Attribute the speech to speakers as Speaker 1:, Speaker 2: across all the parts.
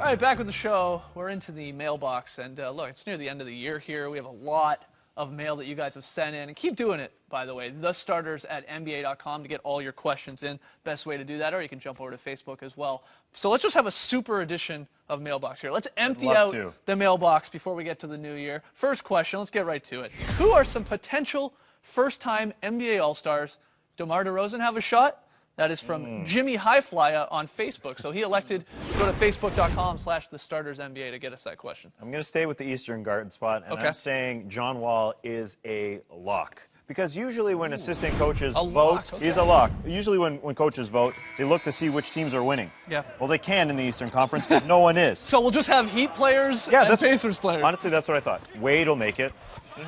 Speaker 1: All right, back with the show. We're into the mailbox, and look, it's near the end of the year here. We have a lot of mail that you guys have sent in, and keep doing it, by the way. The starters at NBA.com to get all your questions in. Best way to do that, or you can jump over to Facebook as well. So let's just have a super edition of mailbox here. Let's empty out the mailbox before we get to the new year. First question, let's get right to it. Who are some potential first-time NBA All-Stars? DeMar DeRozan have a shot? That is from Jimmy Highflyer on Facebook. So he elected to go to facebook.com/thestartersNBA to get us that question.
Speaker 2: I'm going to stay with the Eastern Guard spot, and I'm saying John Wall is a lock. Because usually when assistant coaches vote, he's a lock. Usually when coaches vote, they look to see which teams are winning.
Speaker 1: Yeah.
Speaker 2: Well, they can in the Eastern Conference because no one is.
Speaker 1: So we'll just have Heat players and Pacers players.
Speaker 2: Honestly, that's what I thought. Wade will make it.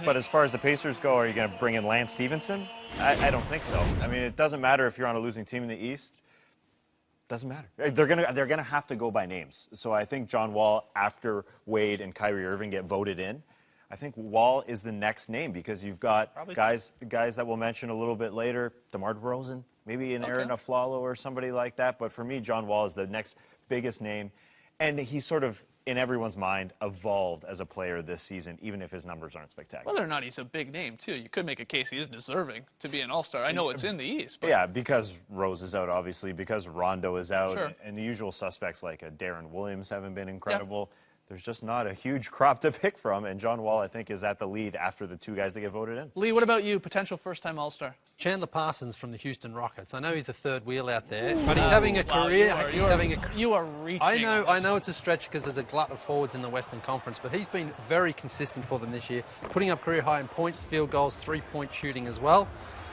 Speaker 2: But as far as the Pacers go, are you going to bring in Lance Stevenson? I don't think so. I mean, it doesn't matter if you're on a losing team in the East. Doesn't matter. They're gonna have to go by names. So I think John Wall, after Wade and Kyrie Irving get voted in, I think Wall is the next name because you've got guys that we'll mention a little bit later. DeMar DeRozan, maybe an Aaron Aflalo or somebody like that. But for me, John Wall is the next biggest name. And he sort of, in everyone's mind, evolved as a player this season, even if his numbers aren't spectacular.
Speaker 1: Whether or not he's a big name, too. You could make a case he is deserving to be an All-Star. I know it's in the East. But...
Speaker 2: yeah, because Rose is out, obviously, because Rondo is out, and the usual suspects like Darren Williams haven't been incredible. Yeah. There's just not a huge crop to pick from, and John Wall, I think, is at the lead after the two guys that get voted in.
Speaker 1: Lee, what about you? Potential first-time All-Star?
Speaker 3: Chandler Parsons from the Houston Rockets. I know he's a third wheel out there, but he's having a career.
Speaker 1: You are reaching.
Speaker 3: I know it's a stretch because there's a glut of forwards in the Western Conference, but he's been very consistent for them this year, putting up career high in points, field goals, three-point shooting as well.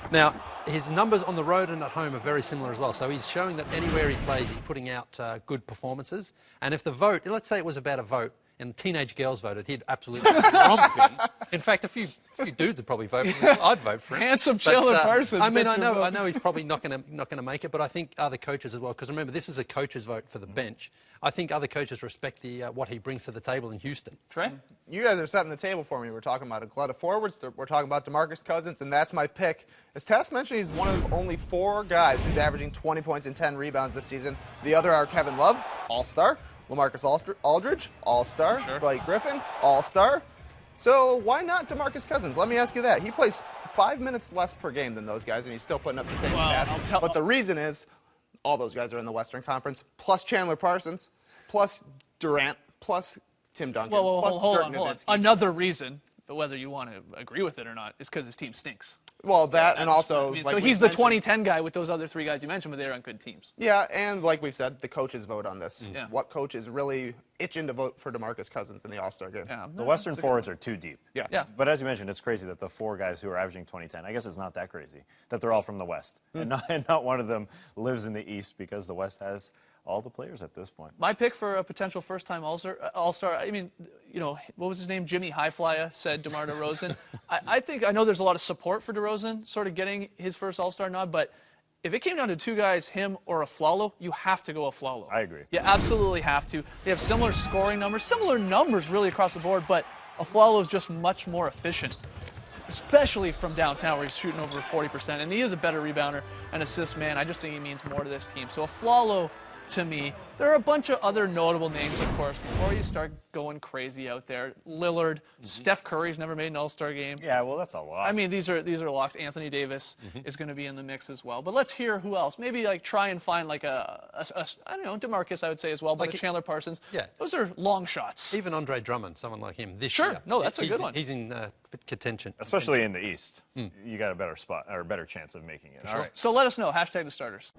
Speaker 3: Now, his numbers on the road and at home are very similar as well, so he's showing that anywhere he plays, he's putting out good performances. And if the vote, let's say it was about a vote, and teenage girls voted, he'd absolutely romp him. In fact, a few dudes would probably vote for him. I'd vote for him.
Speaker 1: Handsome Chandler Parsons.
Speaker 3: I mean, I know he's probably not going to make it, but I think other coaches as well, because remember, this is a coach's vote for the bench. I think other coaches respect what he brings to the table in Houston.
Speaker 1: Trey?
Speaker 4: You guys are setting the table for me. We're talking about a glut of forwards. We're talking about DeMarcus Cousins, and that's my pick. As Tess mentioned, he's one of only 4 guys who's averaging 20 points and 10 rebounds this season. The other are Kevin Love, All-Star. LaMarcus Aldridge, All-Star. Blake Griffin, All-Star. So why not DeMarcus Cousins? Let me ask you that. He plays 5 minutes less per game than those guys, and he's still putting up the same stats. But the reason is all those guys are in the Western Conference, plus Chandler Parsons, plus Durant, plus Tim Duncan, plus Dirk Nowitzki.
Speaker 1: Another reason, but whether you want to agree with it or not, is because his team stinks.
Speaker 4: Well, that and also...
Speaker 1: so he's the 2010 guy with those other 3 guys you mentioned, but they're on good teams.
Speaker 4: Yeah, and like we've said, the coaches vote on this. What coach is really itching to vote for DeMarcus Cousins in the All-Star game?
Speaker 1: Yeah,
Speaker 2: the Western forwards are too deep.
Speaker 4: Yeah.
Speaker 2: But as you mentioned, it's crazy that the 4 guys who are averaging 20-10, I guess it's not that crazy, that they're all from the West. And not one of them lives in the East because the West has all the players at this point.
Speaker 1: My pick for a potential first-time All-Star, I mean, you know, what was his name? Jimmy Highflyer said DeMar DeRozan. I know there's a lot of support for DeRozan sort of getting his first All-Star nod, but if it came down to 2 guys, him or Aflalo, you have to go Aflalo.
Speaker 2: I agree.
Speaker 1: You absolutely have to. They have similar scoring numbers, similar numbers really across the board, but Aflalo is just much more efficient, especially from downtown where he's shooting over 40%, and he is a better rebounder and assist man. I just think he means more to this team. So Aflalo, to me, there are a bunch of other notable names, of course, before you start going crazy out there. Lillard, Steph Curry's never made an All-Star game.
Speaker 2: Yeah, well, that's a lot.
Speaker 1: I mean, these are locks. Anthony Davis is going to be in the mix as well. But let's hear who else. Maybe like try and find like I don't know, DeMarcus I would say as well, but like Chandler Parsons.
Speaker 3: Yeah.
Speaker 1: Those are long shots.
Speaker 3: Even Andre Drummond, someone like him this year.
Speaker 1: No, that's a good one.
Speaker 3: He's in contention.
Speaker 2: Especially in the East. You got a better spot or a better chance of making it.
Speaker 1: All right. So let us know. #the starters.